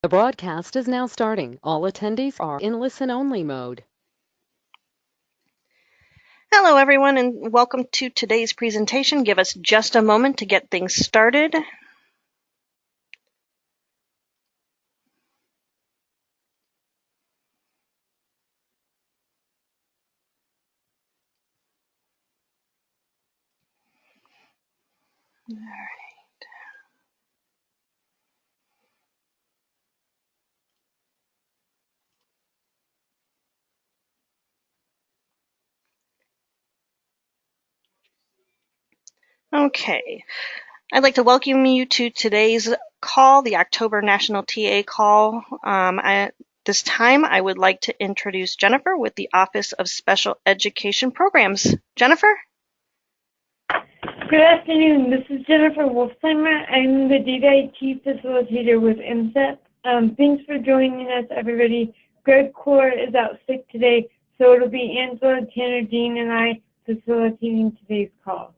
The broadcast is now starting. All attendees are in listen-only mode. Hello, everyone, and welcome to today's presentation. Give us just a moment to get things started. All right. Okay. I'd like to welcome you to today's call, the October National TA call. At this time, I would like to introduce Jennifer with the Office of Special Education Programs. Jennifer? Good afternoon. This is Jennifer Wolfsheimer. I'm the Data IT Facilitator with OSEP. Thanks for joining us, everybody. Greg Core is out sick today, so it'll be Angela, Tanner, Dean, and I facilitating today's call.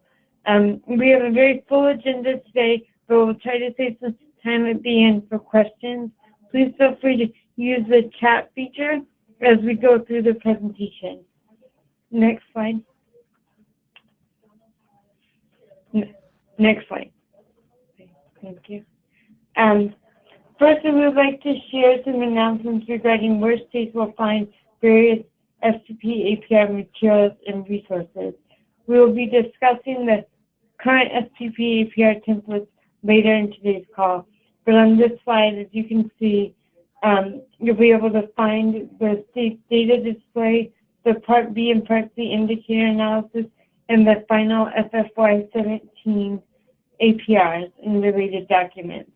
We have a very full agenda today, but we'll try to save some time at the end for questions. Please feel free to use the chat feature as we go through the presentation. Next slide. Next slide. Thank you. First, we would like to share some announcements regarding where states will find various STP API materials and resources. We will be discussing the current STP API templates later in today's call. But on this slide, as you can see, you'll be able to find the state data display, the Part B and Part C indicator analysis, and the final FFY 17 APRs and related documents.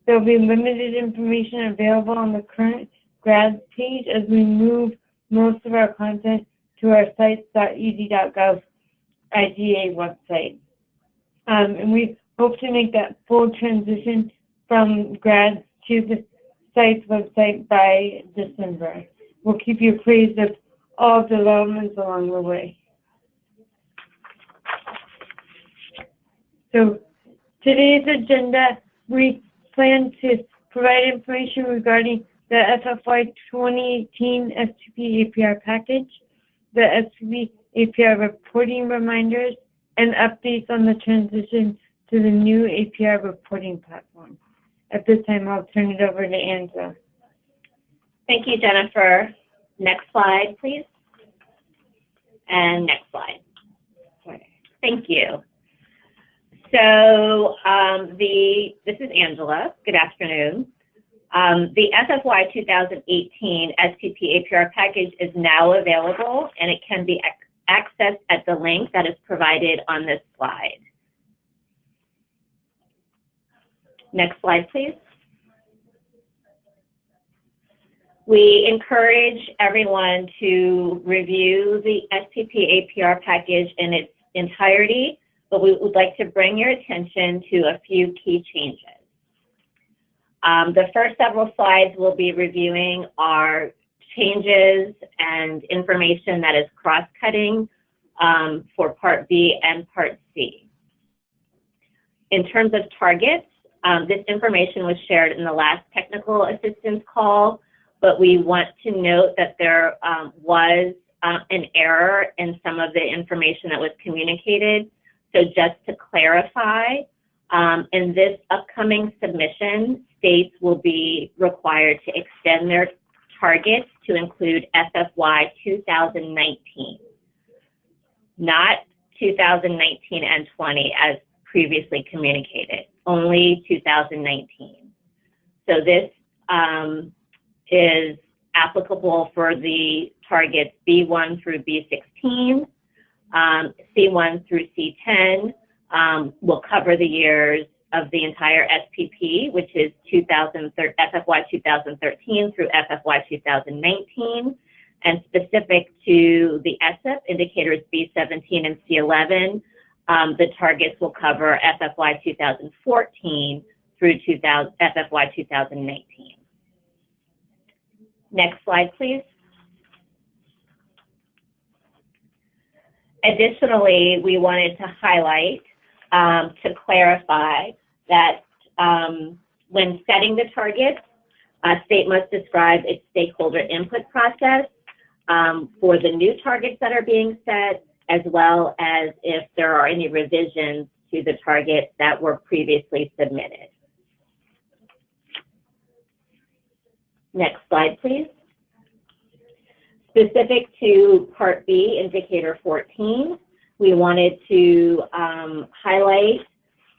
There will be limited information available on the current grads page as we move most of our content to our sites.ed.gov IGA website. And we hope to make that full transition from grads to the site's website by December. We'll keep you appraised of all developments along the way. So today's agenda, we plan to provide information regarding the FFY 2018 STP APR package, the STP APR reporting reminders, and updates on the transition to the new APR reporting platform. At this time, I'll turn it over to Angela. Thank you, Jennifer. Next slide, please. And next slide. Thank you. So this is Angela. Good afternoon. The FFY 2018 STP APR package is now available, and it can be accessed at the link that is provided on this slide. Next slide, please. We encourage everyone to review the STP APR package in its entirety, but we would like to bring your attention to a few key changes. The first several slides we'll be reviewing are changes and information that is cross-cutting for Part B and Part C. In terms of targets, this information was shared in the last technical assistance call, but we want to note that there was an error in some of the information that was communicated. So just to clarify, in this upcoming submission, states will be required to extend their targets to include FFY 2019, not 2019 and 20 as previously communicated, only 2019. So this is applicable for the targets B1 through B16, C1 through C10 will cover the years of the entire SPP, which is FFY 2013 through FFY 2019, and specific to the OSEP indicators B17 and C11, the targets will cover FFY 2014 through FFY 2019. Next slide, please. Additionally, we wanted to highlight, to clarify that when setting the targets, State must describe its stakeholder input process for the new targets that are being set, as well as if there are any revisions to the targets that were previously submitted. Next slide, please. Specific to Part B, Indicator 14, we wanted to highlight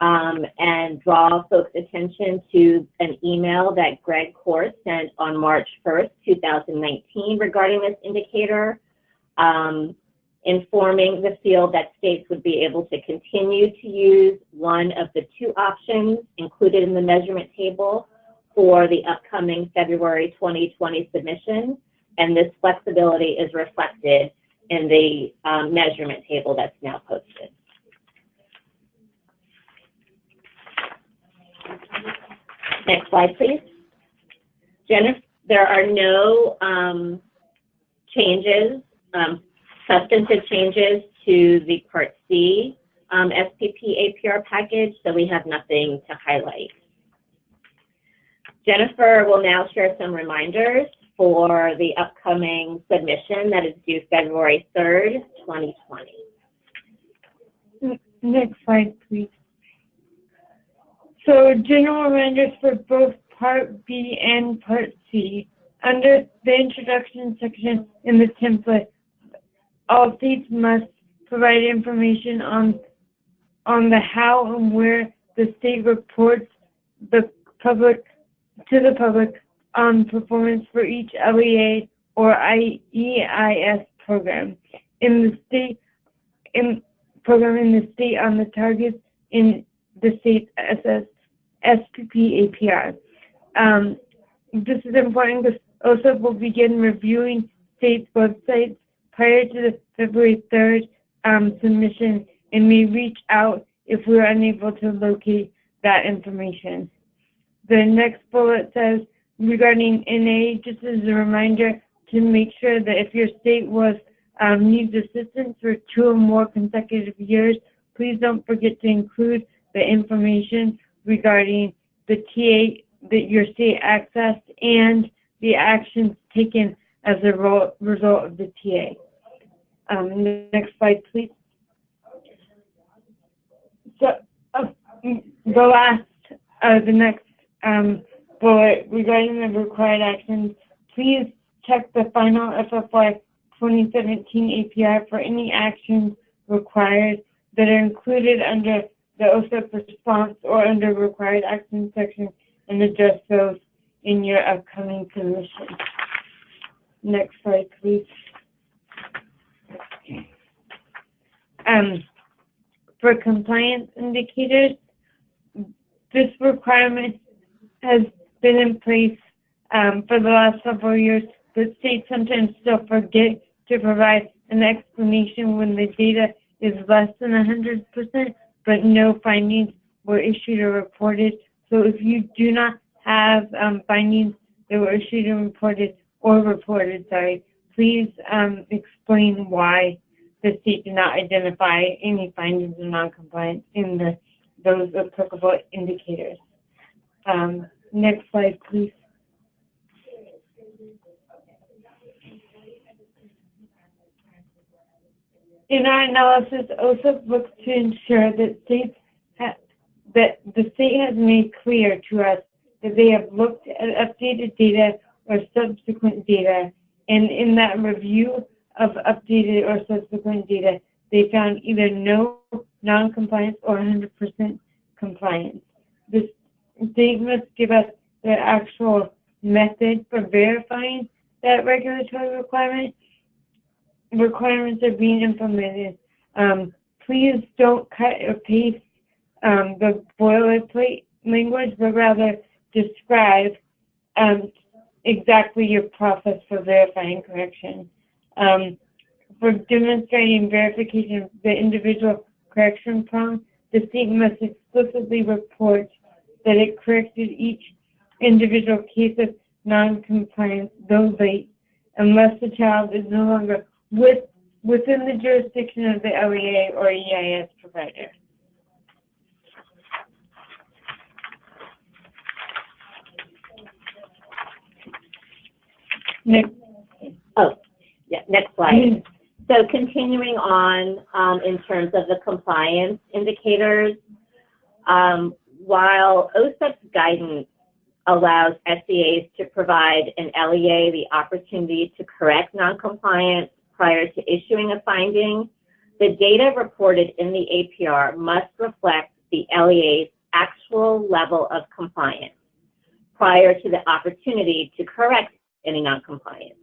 and draw folks' attention to an email that Greg Kors sent on March 1st, 2019 regarding this indicator, informing the field that states would be able to continue to use one of the two options included in the measurement table for the upcoming February 2020 submission, and this flexibility is reflected in the measurement table that's now posted. Next slide, please. Jennifer, there are no changes, substantive changes to the Part C SPP APR package, so we have nothing to highlight. Jennifer will now share some reminders for the upcoming submission that is due February 3rd, 2020. Next slide, please. So general reminders for both Part B and Part C. Under the introduction section in the template, all states must provide information on the how and where the state reports the public to the public on performance for each LEA or EIS program in the state on the targets in the state SPP APR. This is important because OSEP will begin reviewing states' websites prior to the February 3rd submission and may reach out if we are unable to locate that information. The next bullet says, regarding NA, just as a reminder to make sure that if your state needs assistance for 2 or more consecutive years, please don't forget to include the information regarding the TA that your state accessed and the actions taken as a result of the TA. Next slide, please. So the next bullet regarding the required actions, please check the final FFY 2017 APR for any actions required that are included under the OSEP response or under required action section and address those in your upcoming submission. Next slide, please. For compliance indicators, this requirement has been in place for the last several years, but states sometimes still forget to provide an explanation when the data is less than 100%, but no findings were issued or reported. So if you do not have findings that were issued and reported, please explain why the state did not identify any findings of noncompliance in those applicable indicators. Next slide, please. In our analysis, OSEP looks to ensure that the state has made clear to us that they have looked at updated data or subsequent data, and in that review of updated or subsequent data, they found either no non-compliance or 100% compliance. The state must give us the actual method for verifying that regulatory requirements are being implemented. Please don't cut or paste the boilerplate language, but rather describe exactly your process for verifying correction. For demonstrating verification of the individual correction prompt, the state must explicitly report that it corrected each individual case of non-compliance, though late, unless the child is no longer within the jurisdiction of the LEA or EIS provider. Next. Oh, yeah, next slide. So continuing on in terms of the compliance indicators, while OSEP's guidance allows SEAs to provide an LEA the opportunity to correct noncompliance prior to issuing a finding, the data reported in the APR must reflect the LEA's actual level of compliance prior to the opportunity to correct any noncompliance.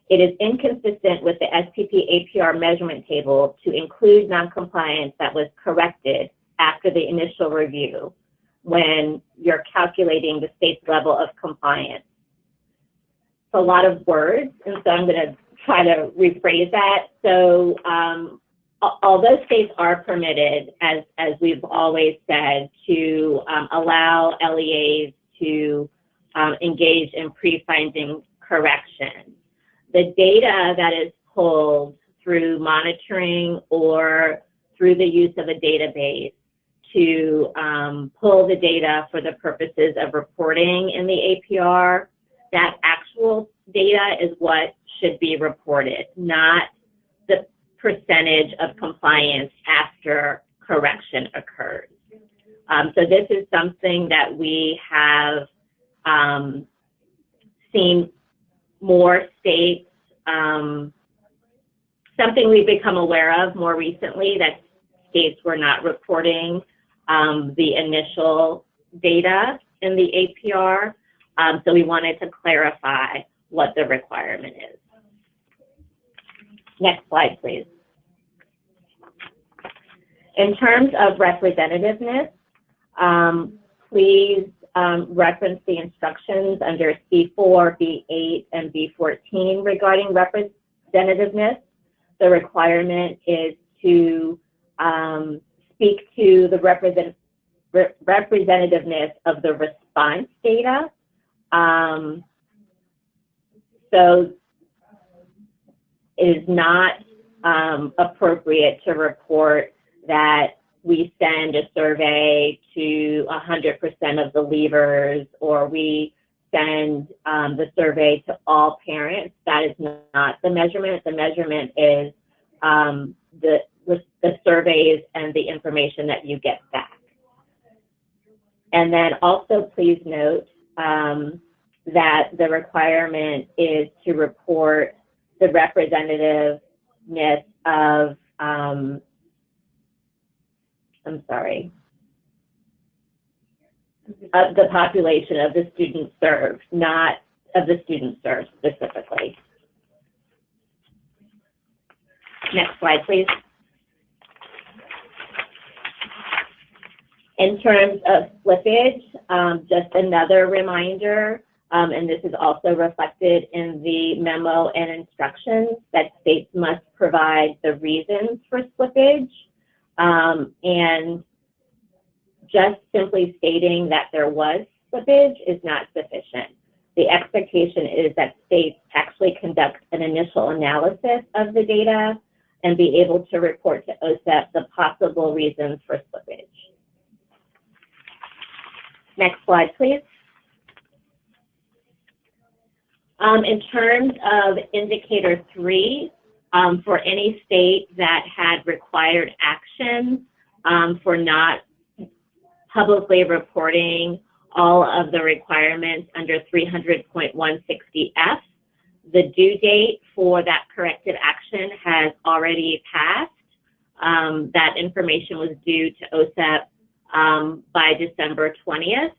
It is inconsistent with the SPP APR measurement table to include noncompliance that was corrected after the initial review when you're calculating the state's level of compliance. It's a lot of words, and so I'm going to try to rephrase that. So although states are permitted, as we've always said, to allow LEAs to engage in pre-finding correction, the data that is pulled through monitoring or through the use of a database to pull the data for the purposes of reporting in the APR, that actual data is what should be reported, not the percentage of compliance after correction occurs. So this is something that we have seen more states, something we've become aware of more recently, that states were not reporting the initial data in the APR. So we wanted to clarify what the requirement is. Next slide, please. In terms of representativeness, please reference the instructions under C4, B8, and B14 regarding representativeness. The requirement is to speak to the representativeness of the response data. So it is not appropriate to report that we send a survey to 100% of the leavers, or we send the survey to all parents. That is not the measurement. The measurement is the surveys and the information that you get back. And then also please note that the requirement is to report the representativeness of of the population of the students served, not of the students served specifically. Next slide, please. In terms of slippage, just another reminder, and this is also reflected in the memo and instructions, that states must provide the reasons for slippage. And just simply stating that there was slippage is not sufficient. The expectation is that states actually conduct an initial analysis of the data and be able to report to OSEP the possible reasons for slippage. Next slide, please. In terms of indicator 3, for any state that had required action for not publicly reporting all of the requirements under 300.160F, the due date for that corrective action has already passed. That information was due to OSEP by September 20th,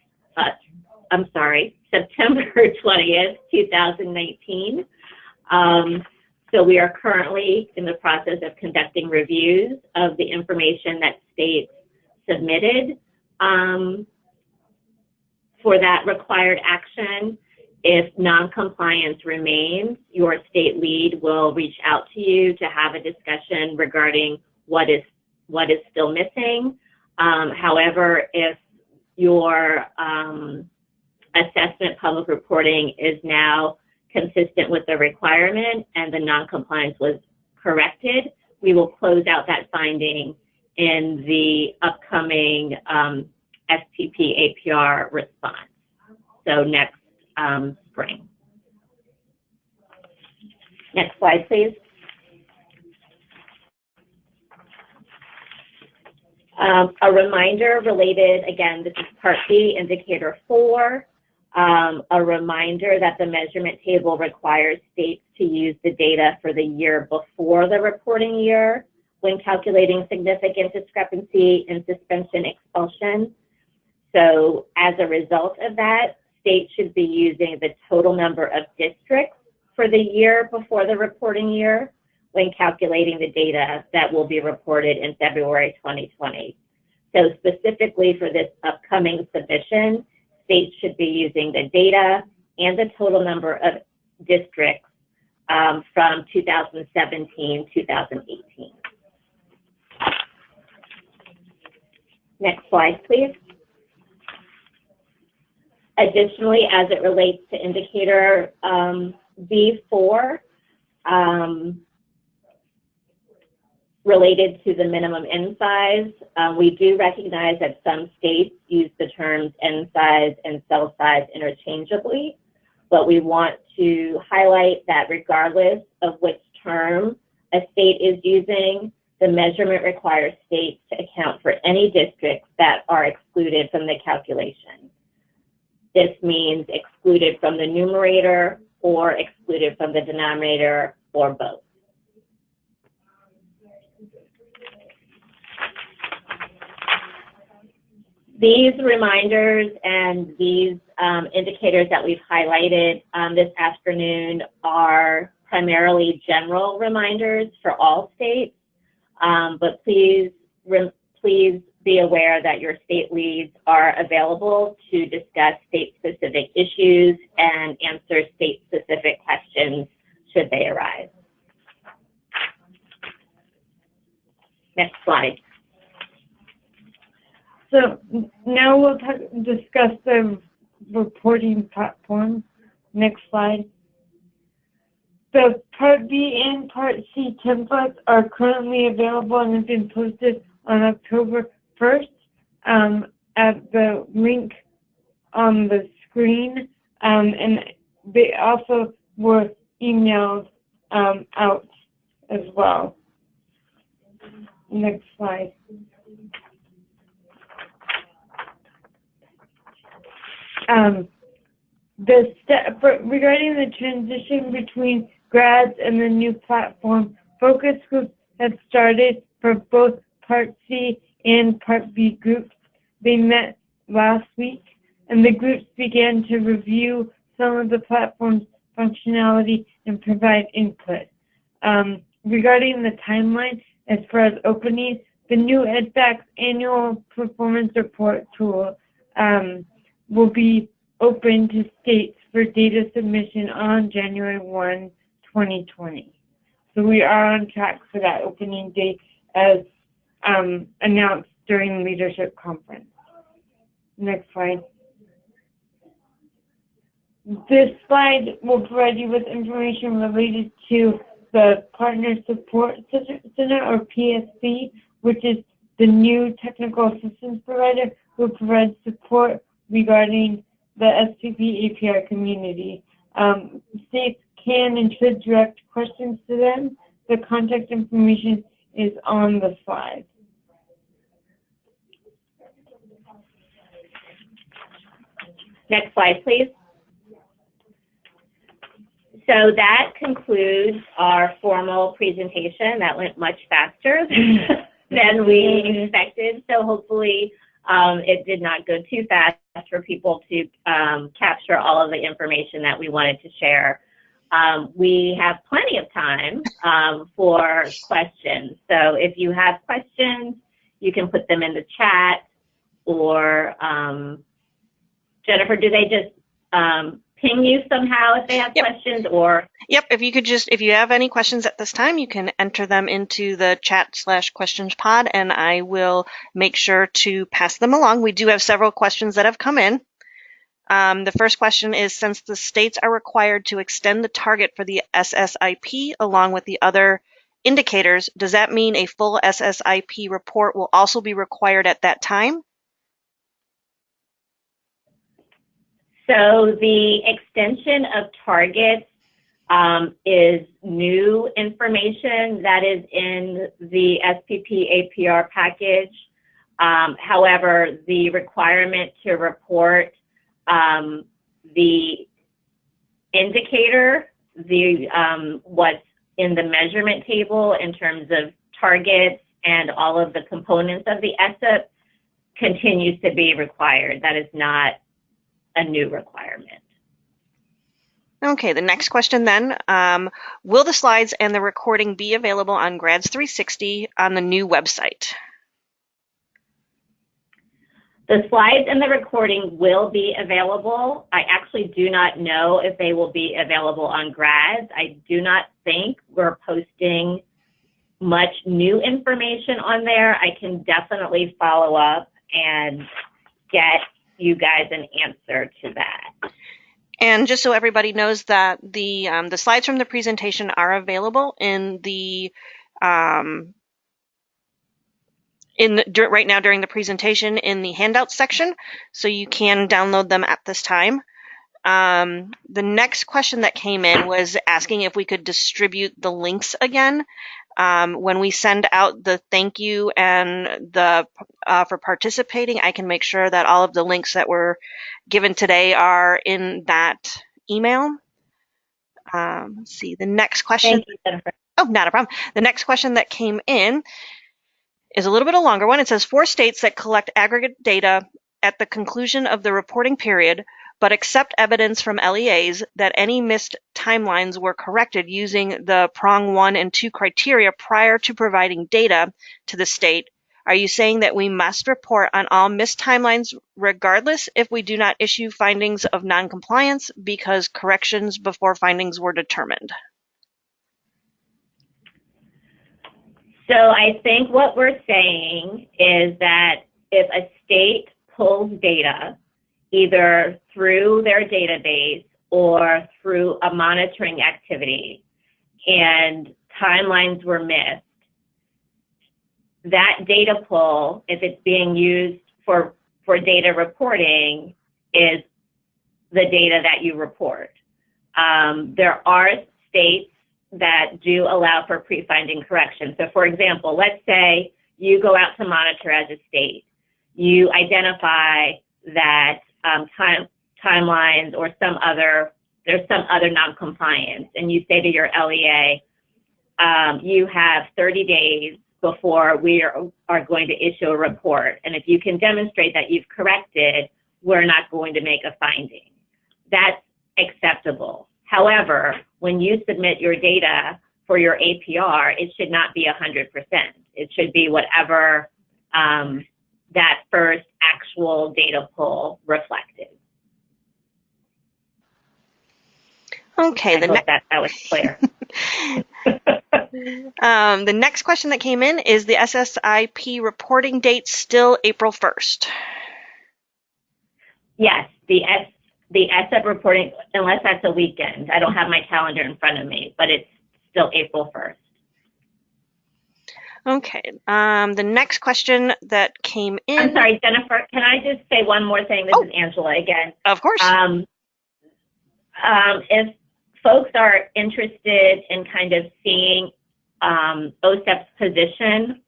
2019. So we are currently in the process of conducting reviews of the information that states submitted for that required action. If non-compliance remains, your state lead will reach out to you to have a discussion regarding what is still missing. However, if your assessment public reporting is now consistent with the requirement and the non-compliance was corrected, we will close out that finding in the upcoming SPP APR response, so next spring. Next slide, please. A reminder related, again, this is Part B, Indicator 4. A reminder that the measurement table requires states to use the data for the year before the reporting year when calculating significant discrepancy in suspension expulsion. So as a result of that, states should be using the total number of districts for the year before the reporting year when calculating the data that will be reported in February 2020. So specifically for this upcoming submission, states should be using the data and the total number of districts from 2017-2018. Next slide, please. Additionally, as it relates to indicator B4, related to the minimum N size, we do recognize that some states use the terms N size and cell size interchangeably, but we want to highlight that regardless of which term a state is using, the measurement requires states to account for any districts that are excluded from the calculation. This means excluded from the numerator or excluded from the denominator or both. These reminders and these indicators that we've highlighted this afternoon are primarily general reminders for all states, but please be aware that your state leads are available to discuss state-specific issues and answer state-specific questions should they arise. Next slide. So now we'll discuss the reporting platform. Next slide. The Part B and Part C templates are currently available and have been posted on October 1st at the link on the screen, and they also were emailed out as well. Next slide. Regarding the transition between grads and the new platform, focus groups have started for both Part C and Part B groups. They met last week, and the groups began to review some of the platform's functionality and provide input. Regarding the timeline, as far as openings, the new EdFacts annual performance report tool will be open to states for data submission on January 1, 2020. So we are on track for that opening date as announced during leadership conference. Next slide. This slide will provide you with information related to the Partner Support Center, or PSC, which is the new technical assistance provider who provides support regarding the SPP APR community. States can and should direct questions to them. The contact information is on the slide. Next slide, please. So that concludes our formal presentation. That went much faster than we expected. So hopefully it did not go too fast for people to capture all of the information that we wanted to share. We have plenty of time for questions. So if you have questions, you can put them in the chat, or Jennifer, do they just ping you somehow if they have questions, or? Yep, if you have any questions at this time, you can enter them into the chat/questions pod, and I will make sure to pass them along. We do have several questions that have come in. The first question is, since the states are required to extend the target for the SSIP along with the other indicators, does that mean a full SSIP report will also be required at that time? So the extension of targets is new information that is in the SPP APR package. However, the requirement to report the indicator, what's in the measurement table in terms of targets and all of the components of the OSEP continues to be required. That is not a new requirement. Okay, the next question then, will the slides and the recording be available on Grads 360 on the new website? The slides and the recording will be available. I actually do not know if they will be available on Grads. I do not think we're posting much new information on there. I can definitely follow up and get you guys an answer to that. And just so everybody knows that the slides from the presentation are available in the right now during the presentation in the handouts section, so you can download them at this time. The next question that came in was asking if we could distribute the links again. When we send out the thank you and the for participating, I can make sure that all of the links that were given today are in that email. Let's see, the next question. Thank you, Jennifer. Oh, not a problem. The next question that came in is a little bit a longer one. It says, for states that collect aggregate data at the conclusion of the reporting period, but accept evidence from LEAs that any missed timelines were corrected using the prong 1 and 2 criteria prior to providing data to the state, are you saying that we must report on all missed timelines regardless if we do not issue findings of noncompliance because corrections before findings were determined? So I think what we're saying is that if a state pulls data, either through their database or through a monitoring activity, and timelines were missed, that data pull, if it's being used for data reporting, is the data that you report. There are states that do allow for pre-finding correction. So for example, let's say you go out to monitor as a state. You identify that timelines or there's some other non-compliance, and you say to your LEA, you have 30 days before we are going to issue a report. And if you can demonstrate that you've corrected, we're not going to make a finding. That's acceptable. However, when you submit your data for your APR, it should not be 100%. It should be whatever that first actual data pull reflected. Okay, I hope that was clear. The next question that came in is the SSIP reporting date still April 1st? Yes, the OSEP reporting, unless that's a weekend. I don't have my calendar in front of me, but it's still April 1st. Okay, the next question that came in. I'm sorry, Jennifer, can I just say one more thing? This is Angela again. Of course. If folks are interested in kind of seeing OSEP's position,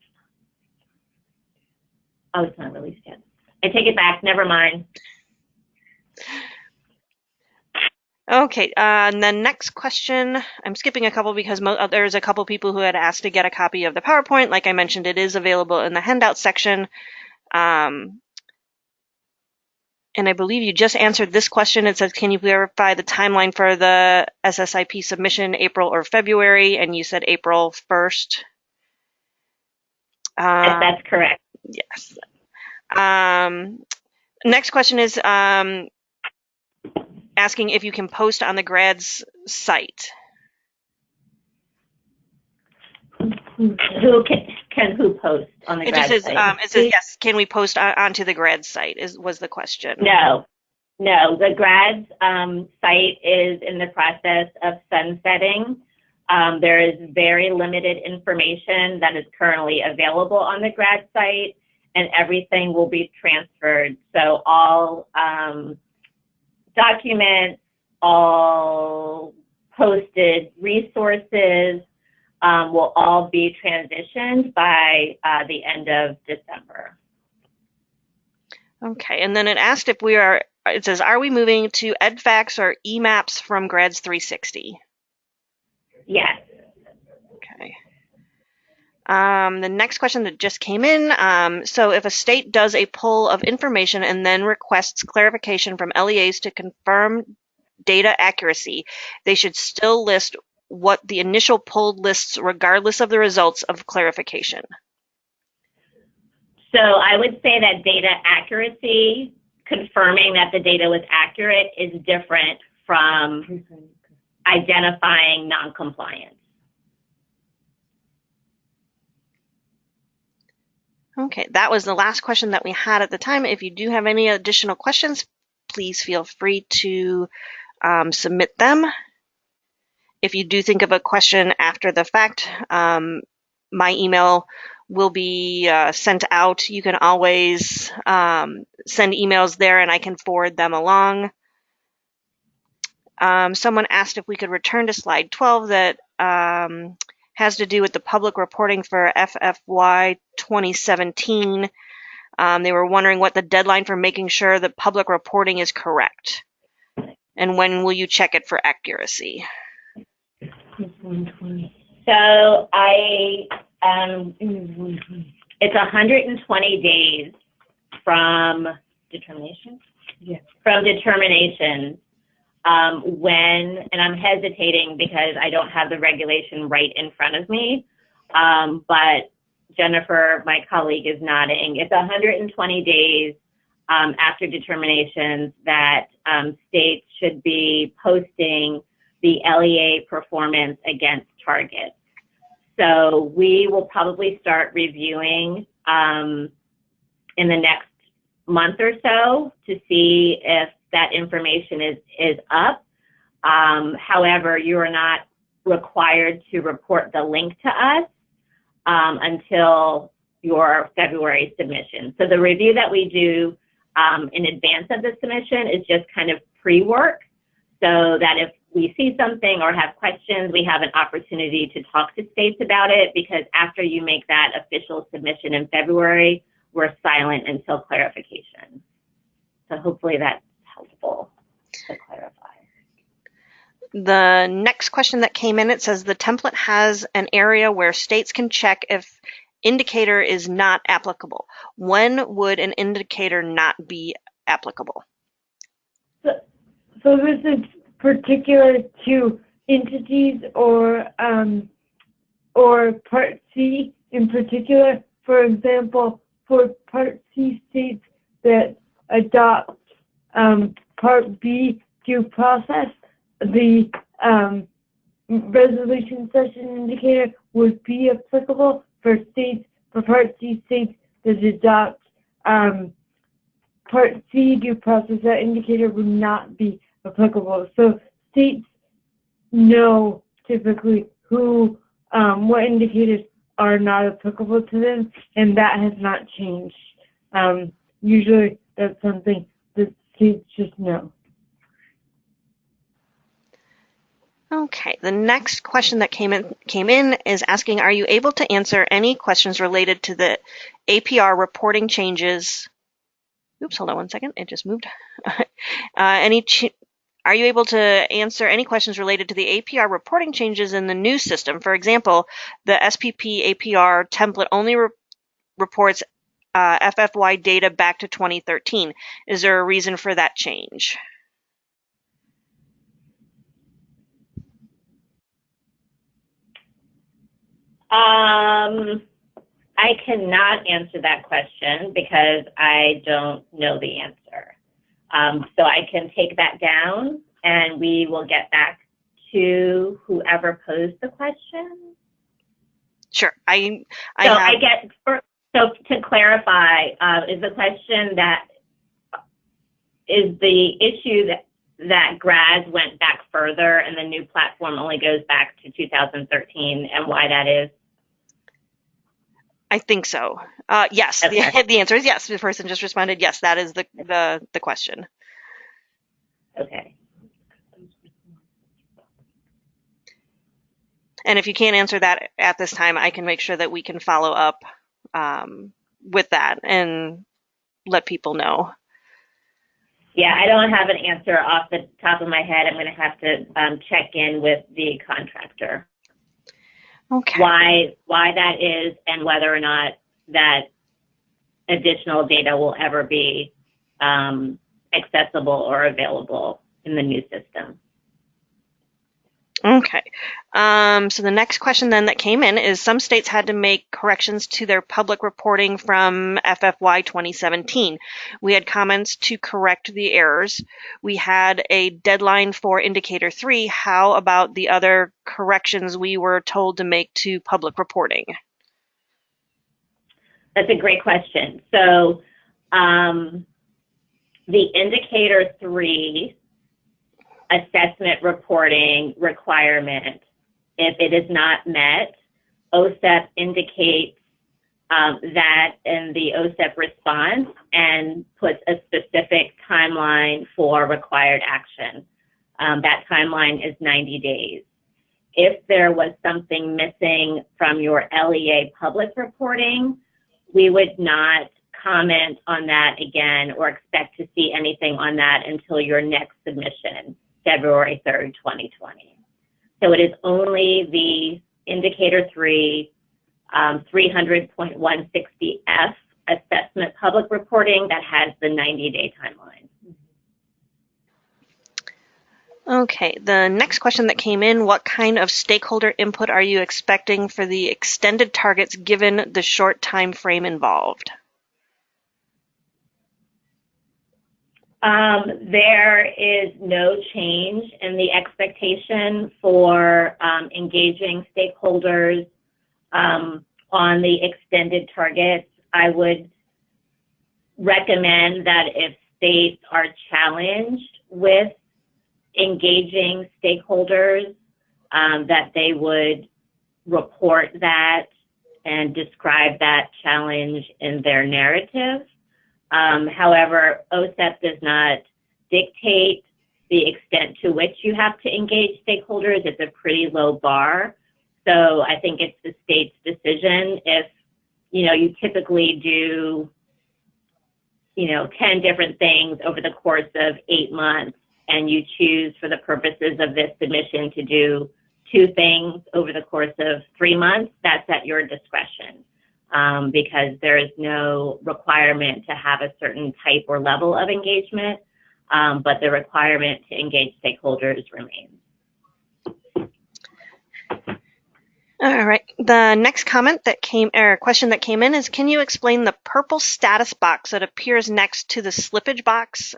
oh, it's not released yet. I take it back, never mind. Okay, and the next question, I'm skipping a couple because there's a couple people who had asked to get a copy of the PowerPoint. Like I mentioned, it is available in the handout section. And I believe you just answered this question. It says, can you verify the timeline for the SSIP submission, April or February? And you said April 1st. Yes, that's correct. Yes. Next question is asking if you can post on the GRADS site. Who post on the GRADS site? It says yes. Can we post onto the GRADS site? Was the question? No. The GRADS site is in the process of sunsetting. There is very limited information that is currently available on the GRADS site, and everything will be transferred. So all documents, all posted resources will all be transitioned by the end of December. Okay, and then it asked if it says, are we moving to EdFax or eMaps from Grads 360? Yes. Okay. The next question that just came in, so if a state does a pull of information and then requests clarification from LEAs to confirm data accuracy, they should still list what the initial pulled lists regardless of the results of clarification. So I would say that data accuracy, confirming that the data was accurate, is different from identifying noncompliance. Okay, that was the last question that we had at the time. If you do have any additional questions, please feel free to submit them. If you do think of a question after the fact, my email will be sent out. You can always send emails there and I can forward them along. Someone asked if we could return to slide 12 that has to do with the public reporting for FFY 2017. They were wondering what the deadline for making sure the public reporting is correct. And when will you check it for accuracy? So it's 120 days from determination? Yes. From determination. And I'm hesitating because I don't have the regulation right in front of me, but Jennifer, my colleague, is nodding. It's 120 days after determinations that states should be posting the LEA performance against targets. So we will probably start reviewing in the next month or so to see if that information is up. However, you are not required to report the link to us until your February submission. So the review that we do in advance of the submission is just kind of pre-work, so that if we see something or have questions, we have an opportunity to talk to states about it, because after you make that official submission in February, we're silent until clarification. So hopefully that's helpful to clarify. The next question that came in, it says the template has an area where states can check if indicator is not applicable. When would an indicator not be applicable? So this is particular to entities or Part C in particular. For example, for Part C states that adopt Part B due process, the resolution session indicator would be applicable. For Part C states that adopt Part C due process, that indicator would not be applicable. So states know typically what indicators are not applicable to them, and that has not changed. Usually that's something that states just know. Okay, the next question that came in is asking, are you able to answer any questions related to the APR reporting changes? Oops, hold on one second, it just moved. Are you able to answer any questions related to the APR reporting changes in the new system? For example, the SPP APR template only reports FFY data back to 2013. Is there a reason for that change? I cannot answer that question because I don't know the answer. So I can take that down and we will get back to whoever posed the question. Sure. So to clarify, is the question that is the issue that grads went back further and the new platform only goes back to 2013, and why that is? I think so. Yes, okay. the answer is yes. The person just responded, yes, that is the question. Okay. And if you can't answer that at this time, I can make sure that we can follow up with that and let people know. Yeah, I don't have an answer off the top of my head. I'm going to have to check in with the contractor. Okay. Why that is and whether or not that additional data will ever be accessible or available in the new system. Okay. So the next question then that came in is some states had to make corrections to their public reporting from FFY 2017. We had comments to correct the errors. We had a deadline for indicator 3. How about the other corrections we were told to make to public reporting? That's a great question. So the indicator 3 assessment reporting requirement, if it is not met, OSEP indicates that in the OSEP response and puts a specific timeline for required action. That timeline is 90 days. If there was something missing from your LEA public reporting, we would not comment on that again or expect to see anything on that until your next submission, February 3rd, 2020. So it is only the indicator 3, 300.160F assessment public reporting that has the 90-day timeline. Okay, the next question that came in, what kind of stakeholder input are you expecting for the extended targets given the short time frame involved? There is no change in the expectation for engaging stakeholders on the extended targets. I would recommend that if states are challenged with engaging stakeholders, that they would report that and describe that challenge in their narrative. However, OSEP does not dictate the extent to which you have to engage stakeholders. It's a pretty low bar. So I think it's the state's decision. If, you typically do, 10 different things over the course of 8 months, and you choose for the purposes of this submission to do 2 things over the course of 3 months, that's at your discretion. Because there is no requirement to have a certain type or level of engagement, but the requirement to engage stakeholders remains. All right. The next question that came in is, can you explain the purple status box that appears next to the slippage box?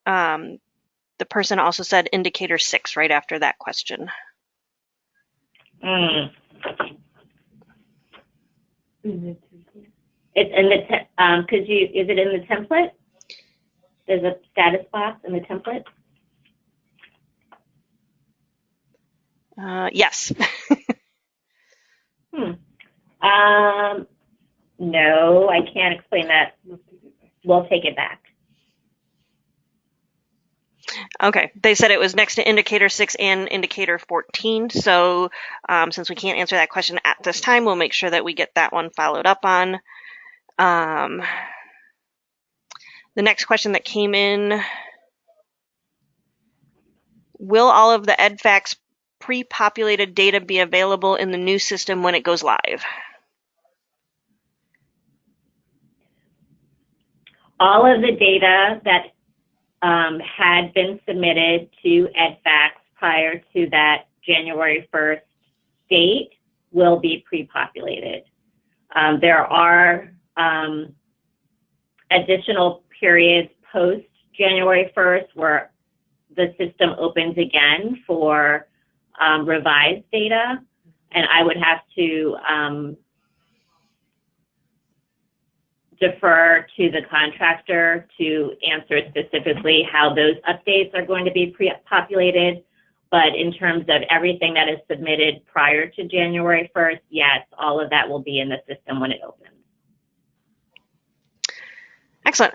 The person also said indicator 6 right after that question. It's in the, is it in the template? There's a status box in the template? Yes. No, I can't explain that. We'll take it back. Okay. They said it was next to indicator 6 and indicator 14. So since we can't answer that question at this time, we'll make sure that we get that one followed up on. The next question that came in, will all of the EDFACS pre-populated data be available in the new system when it goes live? All of the data that had been submitted to EDFACS prior to that January 1st date will be pre-populated. There are additional periods post January 1st where the system opens again for revised data, and I would have to defer to the contractor to answer specifically how those updates are going to be pre-populated. But in terms of everything that is submitted prior to January 1st, yes, all of that will be in the system when it opens. Excellent.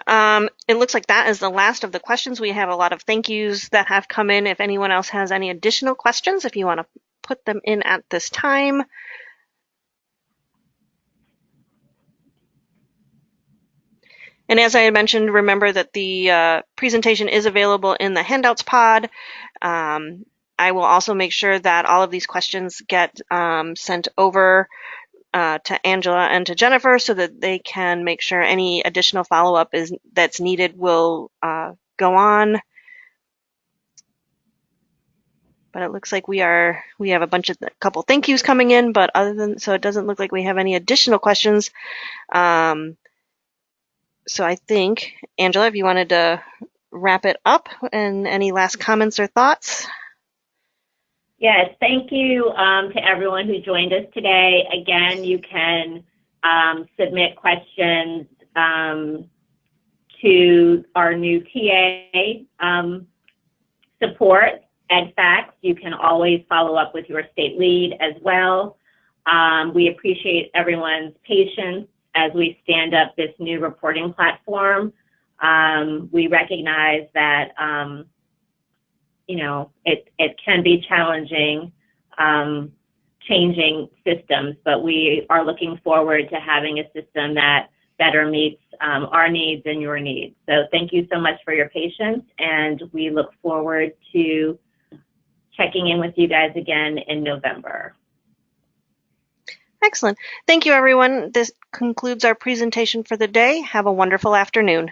It looks like that is the last of the questions. We have a lot of thank yous that have come in. If anyone else has any additional questions, if you want to put them in at this time. And as I had mentioned, remember that the presentation is available in the handouts pod. I will also make sure that all of these questions get sent over to Angela and to Jennifer so that they can make sure any additional follow-up that's needed will go on. But it looks like we have a couple thank yous coming in, but so it doesn't look like we have any additional questions. So I think, Angela, if you wanted to wrap it up and any last comments or thoughts? Yes, thank you to everyone who joined us today. Again, you can submit questions to our new TA support, EdFax. You can always follow up with your state lead as well. We appreciate everyone's patience as we stand up this new reporting platform. We recognize that it can be challenging changing systems, but we are looking forward to having a system that better meets our needs and your needs. So thank you so much for your patience, and we look forward to checking in with you guys again in November. Excellent. Thank you, everyone. This concludes our presentation for the day. Have a wonderful afternoon.